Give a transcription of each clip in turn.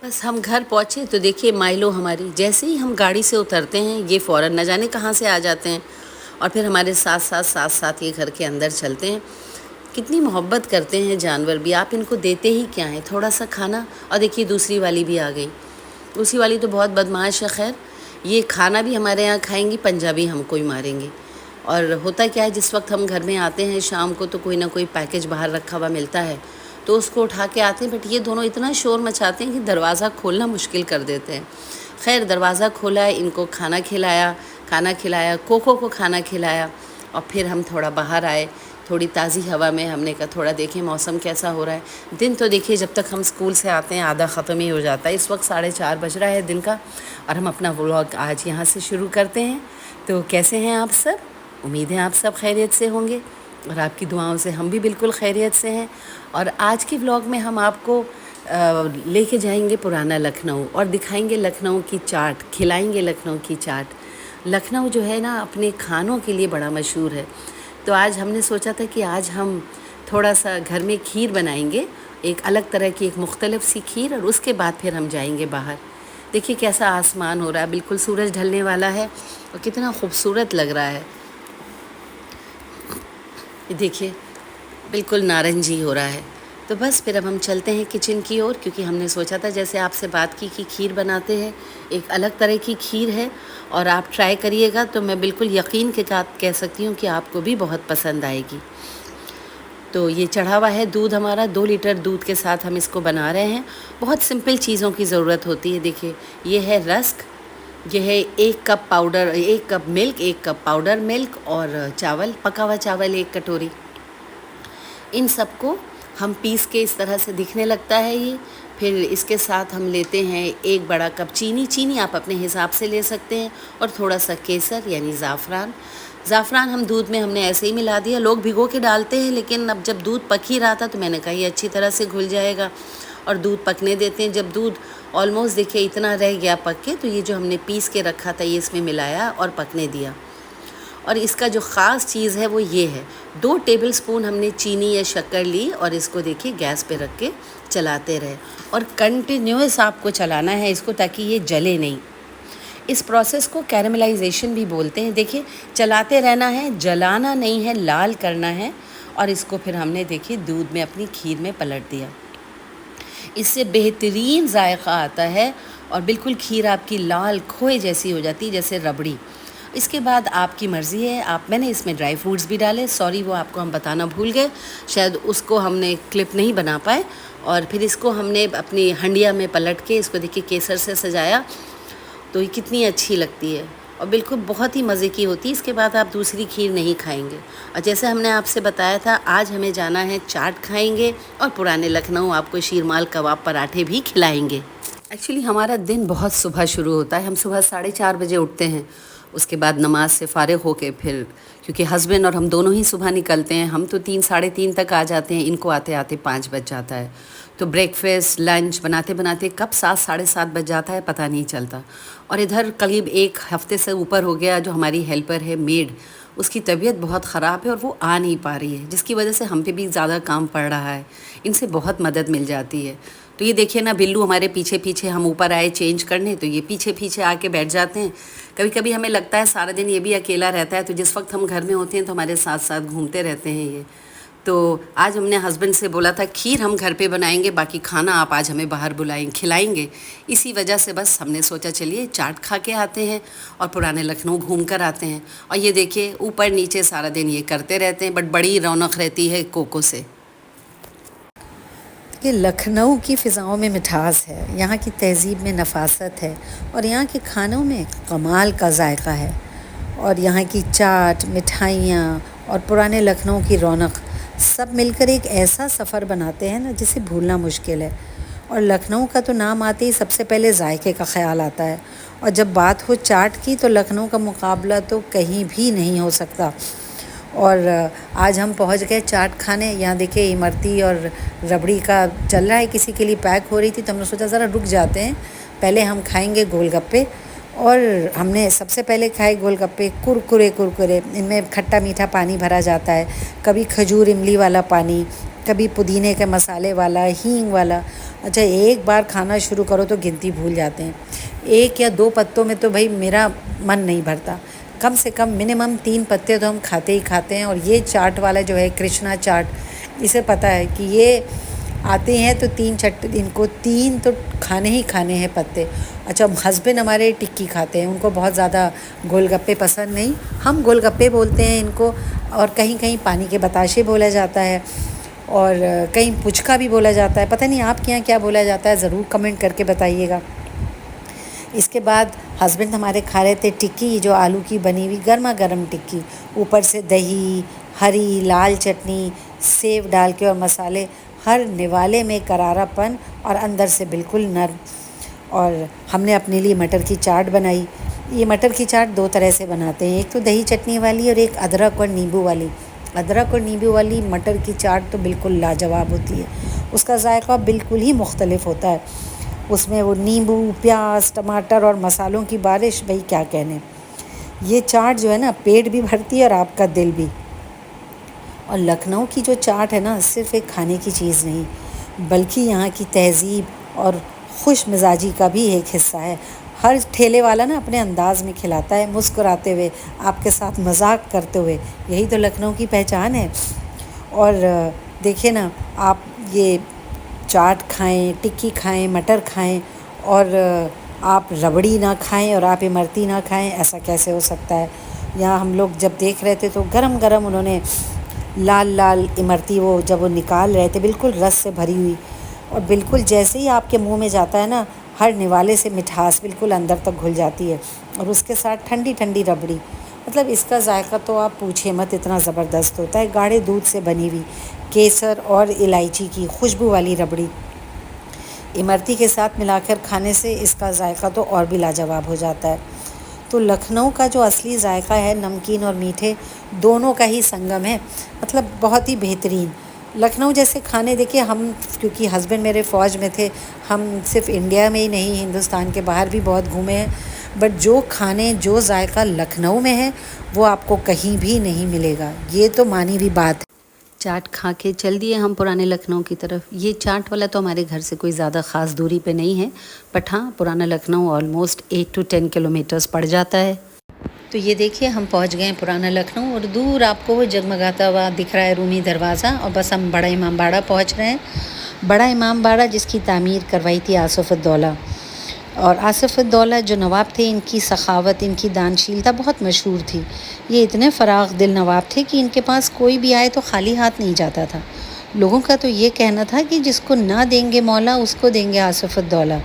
बस हम घर पहुँचे तो देखिए माइलो हमारी जैसे ही हम गाड़ी से उतरते हैं ये फ़ौरन न जाने कहाँ से आ जाते हैं और फिर हमारे साथ साथ ये घर के अंदर चलते हैं। कितनी मोहब्बत करते हैं जानवर भी, आप इनको देते ही क्या हैं, थोड़ा सा खाना। और देखिए दूसरी वाली भी आ गई। दूसरी वाली तो बहुत बदमाश है। खैर ये खाना भी हमारे यहाँ खाएंगी, पंजाबी हमको ही मारेंगे। और होता क्या है, जिस वक्त हम घर में आते हैं शाम को तो कोई ना कोई पैकेज बाहर रखा हुआ मिलता है तो उसको उठा के आते हैं। बट ये दोनों इतना शोर मचाते हैं कि दरवाज़ा खोलना मुश्किल कर देते हैं। खैर दरवाज़ा खोला है, इनको खाना खिलाया, कोको को खाना खिलाया और फिर हम थोड़ा बाहर आए, थोड़ी ताज़ी हवा में। हमने कहा थोड़ा देखें मौसम कैसा हो रहा है। दिन तो देखिए जब तक हम स्कूल से आते हैं आधा ख़त्म ही हो जाता है। इस वक्त 4:30 बज रहा है दिन का और हम अपना व्लॉग आज यहाँ से शुरू करते हैं। तो कैसे हैं आप सब? उम्मीद है आप सब खैरियत से होंगे और आपकी दुआओं से हम भी बिल्कुल खैरियत से हैं। और आज की व्लॉग में हम आपको लेके जाएंगे पुराना लखनऊ और दिखाएंगे लखनऊ की चाट, खिलाएंगे लखनऊ की चाट। लखनऊ जो है ना अपने खानों के लिए बड़ा मशहूर है। तो आज हमने सोचा था कि आज हम थोड़ा सा घर में खीर बनाएंगे, एक अलग तरह की, एक मुख्तलिफ सी खीर, और उसके बाद फिर हम जाएंगे बाहर। देखिए कैसा आसमान हो रहा है, बिल्कुल सूरज ढलने वाला है और कितना खूबसूरत लग रहा है। ये देखिए बिल्कुल नारंगी हो रहा है। तो बस फिर अब हम चलते हैं किचन की ओर, क्योंकि हमने सोचा था जैसे आपसे बात की कि खीर बनाते हैं, एक अलग तरह की खीर है और आप ट्राई करिएगा तो मैं बिल्कुल यकीन के साथ कह सकती हूँ कि आपको भी बहुत पसंद आएगी। तो ये चढ़ा हुआ है दूध हमारा, 2 लीटर दूध के साथ हम इसको बना रहे हैं। बहुत सिंपल चीज़ों की ज़रूरत होती है। देखिए ये है रस्क, ये है 1 cup powder, 1 cup milk, 1 cup powder milk और चावल, पका हुआ चावल 1 कटोरी। इन सबको हम पीस के इस तरह से दिखने लगता है ये। फिर इसके साथ हम लेते हैं 1 बड़ा कप चीनी आप अपने हिसाब से ले सकते हैं, और थोड़ा सा केसर यानी ज़ाफ़रान हम दूध में हमने ऐसे ही मिला दिया। लोग भिगो के डालते हैं, लेकिन अब जब दूध पक ही रहा था तो मैंने कहा ये अच्छी तरह से घुल जाएगा और दूध पकने देते हैं। जब दूध ऑलमोस्ट देखिए इतना रह गया पक के, तो ये जो हमने पीस के रखा था ये इसमें मिलाया और पकने दिया। और इसका जो ख़ास चीज़ है वो ये है, 2 टेबलस्पून हमने चीनी या शक्कर ली और इसको देखिए गैस पे रख के चलाते रहे और कंटिन्यूस आपको चलाना है इसको, ताकि ये जले नहीं। इस प्रोसेस को कैरेमलाइजेशन भी बोलते हैं। देखिए चलाते रहना है, जलाना नहीं है, लाल करना है। और इसको फिर हमने देखिए दूध में अपनी खीर में पलट दिया। इससे बेहतरीन जायका आता है और बिल्कुल खीर आपकी लाल खोए जैसी हो जाती है, जैसे रबड़ी। इसके बाद आपकी मर्ज़ी है, मैंने इसमें ड्राई फ्रूट्स भी डाले, सॉरी वो आपको हम बताना भूल गए, शायद उसको हमने क्लिप नहीं बना पाए। और फिर इसको हमने अपनी हंडिया में पलट के इसको देखिए केसर से सजाया, तो ये कितनी अच्छी लगती है और बिल्कुल बहुत ही मज़े की होती है। इसके बाद आप दूसरी खीर नहीं खाएंगे। और जैसे हमने आपसे बताया था आज हमें जाना है, चाट खाएंगे और पुराने लखनऊ आपको शीरमाल कबाब पराठे भी खिलाएंगे। एक्चुअली हमारा दिन बहुत सुबह शुरू होता है। हम सुबह 4:30 बजे उठते हैं, उसके बाद नमाज से फ़ारिग होके फिर, क्योंकि हस्बैंड और हम दोनों ही सुबह निकलते हैं, हम तो 3 साढ़े 3 तक आ जाते हैं, इनको आते आते 5 बज जाता है। तो ब्रेकफास्ट लंच बनाते बनाते कब 7 साढ़े 7 बज जाता है पता नहीं चलता। और इधर करीब 1 हफ़्ते से ऊपर हो गया, जो हमारी हेल्पर है मेड, उसकी तबीयत बहुत ख़राब है और वो आ नहीं पा रही है, जिसकी वजह से हम पे भी ज़्यादा काम पड़ रहा है। इनसे बहुत मदद मिल जाती है। तो ये देखिए ना, बिल्लू हमारे पीछे पीछे, हम ऊपर आए चेंज करने तो ये पीछे पीछे आके बैठ जाते हैं। कभी कभी हमें लगता है सारा दिन ये भी अकेला रहता है, तो जिस वक्त हम घर में होते हैं तो हमारे साथ साथ घूमते रहते हैं ये। तो आज हमने हस्बैंड से बोला था खीर हम घर पे बनाएंगे, बाकी खाना आप आज हमें बाहर खिलाएंगे। इसी वजह से बस हमने सोचा चलिए चाट खा के आते हैं और पुराने लखनऊ घूम कर आते हैं। और ये देखिए ऊपर नीचे सारा दिन ये करते रहते हैं, बट बड़ी रौनक रहती है कोको से। कि लखनऊ की फ़िज़ाओं में मिठास है, यहाँ की तहज़ीब में नफासत है और यहाँ के खानों में कमाल का जायका है। और यहाँ की चाट, मिठाइयाँ और पुराने लखनऊ की रौनक सब मिलकर एक ऐसा सफ़र बनाते हैं ना जिसे भूलना मुश्किल है। और लखनऊ का तो नाम आते ही सबसे पहले जायके का ख़्याल आता है, और जब बात हो चाट की तो लखनऊ का मुकाबला तो कहीं भी नहीं हो सकता। और आज हम पहुंच गए चाट खाने। यहाँ देखिए इमरती और रबड़ी का चल रहा है, किसी के लिए पैक हो रही थी, तो हमने सोचा ज़रा रुक जाते हैं, पहले हम खाएंगे गोलगप्पे। और हमने सबसे पहले खाए गोलगप्पे कुरकुरे। इनमें खट्टा मीठा पानी भरा जाता है, कभी खजूर इमली वाला पानी, कभी पुदीने के मसाले वाला, हींग वाला। अच्छा, एक बार खाना शुरू करो तो गिनती भूल जाते हैं। 1 या 2 पत्तों में तो भाई मेरा मन नहीं भरता, कम से कम मिनिमम 3 पत्ते तो हम खाते ही खाते हैं। और ये चाट वाला जो है कृष्णा चाट, इसे पता है कि ये आते हैं तो 3 तो खाने ही खाने हैं पत्ते। अच्छा, हस्बैंड हमारे टिक्की खाते हैं, उनको बहुत ज़्यादा गोलगप्पे पसंद नहीं, हम गोलगप्पे बोलते हैं इनको। और कहीं कहीं पानी के बताशे बोला जाता है, और कहीं पुचका भी बोला जाता है। पता नहीं आपके यहाँ क्या बोला जाता है, ज़रूर कमेंट करके बताइएगा। इसके बाद हस्बैंड हमारे खा रहे थे टिक्की, जो आलू की बनी हुई गर्मा गर्म टिक्की, ऊपर से दही, हरी लाल चटनी, सेव डाल के और मसाले, हर निवाले में करारापन और अंदर से बिल्कुल नर्म। और हमने अपने लिए मटर की चाट बनाई। ये मटर की चाट 2 तरह से बनाते हैं, एक तो दही चटनी वाली और एक अदरक और नींबू वाली। अदरक और नींबू वाली मटर की चाट तो बिल्कुल लाजवाब होती है, उसका जायका बिल्कुल ही मुख्तलिफ होता है। उसमें वो नींबू, प्याज, टमाटर और मसालों की बारिश, भाई क्या कहने। ये चाट जो है ना, पेट भी भरती है और आपका दिल भी। और लखनऊ की जो चाट है ना, सिर्फ एक खाने की चीज़ नहीं, बल्कि यहाँ की तहज़ीब और खुश मिजाजी का भी एक हिस्सा है। हर ठेले वाला ना अपने अंदाज में खिलाता है, मुस्कुराते हुए, आपके साथ मजाक करते हुए। यही तो लखनऊ की पहचान है। और देखिए ना, आप ये चाट खाएं, टिक्की खाएं, मटर खाएं, और आप रबड़ी ना खाएं और आप इमरती ना खाएं, ऐसा कैसे हो सकता है। यहाँ हम लोग जब देख रहे थे तो गरम गरम उन्होंने लाल लाल इमरती जब वो निकाल रहे थे, बिल्कुल रस से भरी हुई, और बिल्कुल जैसे ही आपके मुंह में जाता है ना, हर निवाले से मिठास बिल्कुल अंदर तक घुल जाती है। और उसके साथ ठंडी ठंडी रबड़ी, मतलब इसका जायका तो आप पूछिए मत, इतना ज़बरदस्त होता है। गाढ़े दूध से बनी हुई, केसर और इलायची की खुशबू वाली रबड़ी इमरती के साथ मिलाकर खाने से इसका जायका तो और भी लाजवाब हो जाता है। तो लखनऊ का जो असली जायका है, नमकीन और मीठे दोनों का ही संगम है, मतलब बहुत ही बेहतरीन। लखनऊ जैसे खाने देखिए, हम क्योंकि हस्बैंड मेरे फ़ौज में थे, हम सिर्फ इंडिया में ही नहीं, हिंदुस्तान के बाहर भी बहुत घूमे हैं, बट जो खाने, जो जायका लखनऊ में है, वो आपको कहीं भी नहीं मिलेगा। ये तो मानी हुई बात है। चाट खा के चल दिए हम पुराने लखनऊ की तरफ। ये चाट वाला तो हमारे घर से कोई ज़्यादा ख़ास दूरी पे नहीं है, बट हाँ, पुराना लखनऊ ऑलमोस्ट 8 to 10 किलोमीटर्स पड़ जाता है। तो ये देखिए, हम पहुंच गए पुराना लखनऊ, और दूर आपको वो जगमगाता हुआ दिख रहा है रूमी दरवाज़ा, और बस हम बड़ा इमाम बाड़ा पहुंच रहे हैं। बड़ा इमाम बाड़ा जिसकी तामीर करवाई थी आसिफ़-उद-दौला। और आसिफ़-उद-दौला जो नवाब थे, इनकी सखावत, इनकी दानशीलता बहुत मशहूर थी। ये इतने फ़राग़ दिल नवाब थे कि इनके पास कोई भी आए तो खाली हाथ नहीं जाता था। लोगों का तो ये कहना था कि जिसको ना देंगे मौला, उसको देंगे आसिफ़-उद-दौला।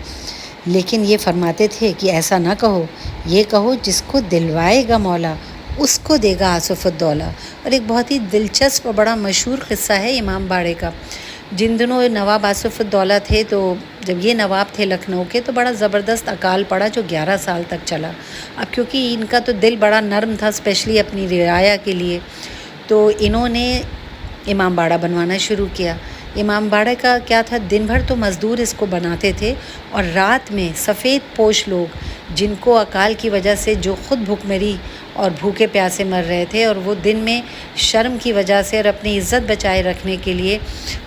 लेकिन ये फरमाते थे कि ऐसा ना कहो, ये कहो जिसको दिलवाएगा मौला, उसको देगा आसिफ़-उद-दौला। और एक बहुत ही दिलचस्प और बड़ा मशहूर क़िस्सा है इमाम बाड़े का। जिन दिनों नवाब आसिफ़-उद-दौला थे, तो जब ये नवाब थे लखनऊ के, तो बड़ा ज़बरदस्त अकाल पड़ा जो 11 साल तक चला। अब क्योंकि इनका तो दिल बड़ा नर्म था, स्पेशली अपनी रियाया के लिए, तो इन्होंने इमाम बाड़ा बनवाना शुरू किया। इमाम बाड़ा का क्या था, दिन भर तो मज़दूर इसको बनाते थे, और रात में सफ़ेद पोश लोग, जिनको अकाल की वजह से, जो ख़ुद भूखमरी और भूखे प्यासे मर रहे थे, और वो दिन में शर्म की वजह से और अपनी इज़्ज़त बचाए रखने के लिए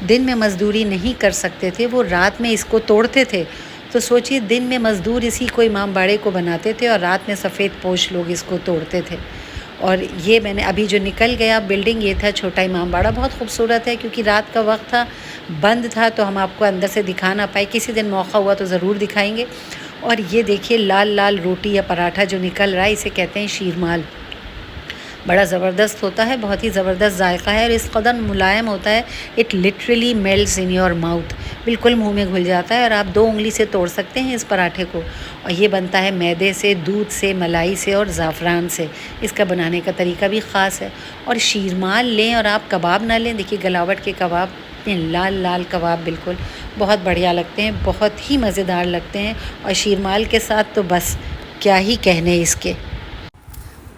दिन में मज़दूरी नहीं कर सकते थे, वो रात में इसको तोड़ते थे। तो सोचिए, दिन में मज़दूर इसी को इमाम बाड़े को बनाते थे, और रात में सफ़ेद पोश लोग इसको तोड़ते थे। और ये मैंने अभी जो निकल गया बिल्डिंग, ये था छोटा इमाम बाड़ा। बहुत खूबसूरत है, क्योंकि रात का वक्त था, बंद था, तो हम आपको अंदर से दिखा ना पाए। किसी दिन मौका हुआ तो ज़रूर दिखाएंगे। और ये देखिए, लाल लाल रोटी या पराठा जो निकल रहा है, इसे कहते हैं शीरमाल। बड़ा ज़बरदस्त होता है, बहुत ही ज़बरदस्त जायका है, और इस कदर मुलायम होता है, it literally melts in your mouth, बिल्कुल मुंह में घुल जाता है, और आप 2 उंगली से तोड़ सकते हैं इस पराठे को। और ये बनता है मैदे से, दूध से, मलाई से और ज़ाफ़रान से। इसका बनाने का तरीका भी ख़ास है। और शीरमाल लें और आप कबाब ना लें, देखिए गलावट के कबाब, लाल लाल कबाब, बिल्कुल बहुत बढ़िया लगते हैं, बहुत ही मज़ेदार लगते हैं। और शीरमाल के साथ तो बस क्या ही कहने इसके।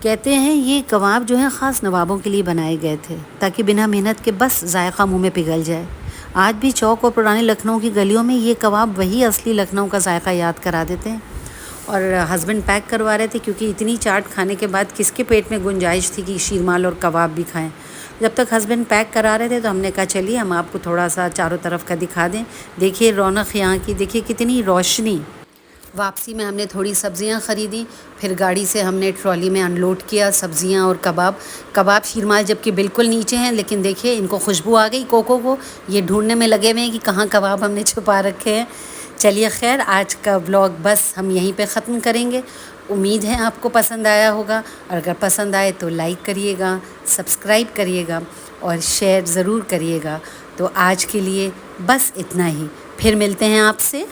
कहते हैं ये कबाब जो हैं ख़ास नवाबों के लिए बनाए गए थे, ताकि बिना मेहनत के बस जायका मुंह में पिघल जाए। आज भी चौक और पुराने लखनऊ की गलियों में ये कबाब वही असली लखनऊ का जायका याद करा देते हैं। और हस्बैंड पैक करवा रहे थे, क्योंकि इतनी चाट खाने के बाद किसके पेट में गुंजाइश थी कि शीरमाल और कबाब भी खाएं। जब तक हस्बैंड पैक करा रहे थे तो हमने कहा चलिए हम आपको थोड़ा सा चारों तरफ का दिखा दें। देखिए रौनक यहाँ की, देखिए कितनी रोशनी। वापसी में हमने थोड़ी सब्जियां ख़रीदी, फिर गाड़ी से हमने ट्रॉली में अनलोड किया सब्जियां और कबाब शीरमाल जबकि बिल्कुल नीचे हैं, लेकिन देखिए इनको खुशबू आ गई कोको को, ये ढूंढने में लगे हुए हैं कि कहाँ कबाब हमने छुपा रखे हैं। चलिए खैर, आज का ब्लॉग बस हम यहीं पे ख़त्म करेंगे। उम्मीद है आपको पसंद आया होगा, और अगर पसंद आए तो लाइक करिएगा, सब्सक्राइब करिएगा और शेयर ज़रूर करिएगा। तो आज के लिए बस इतना ही, फिर मिलते हैं आपसे।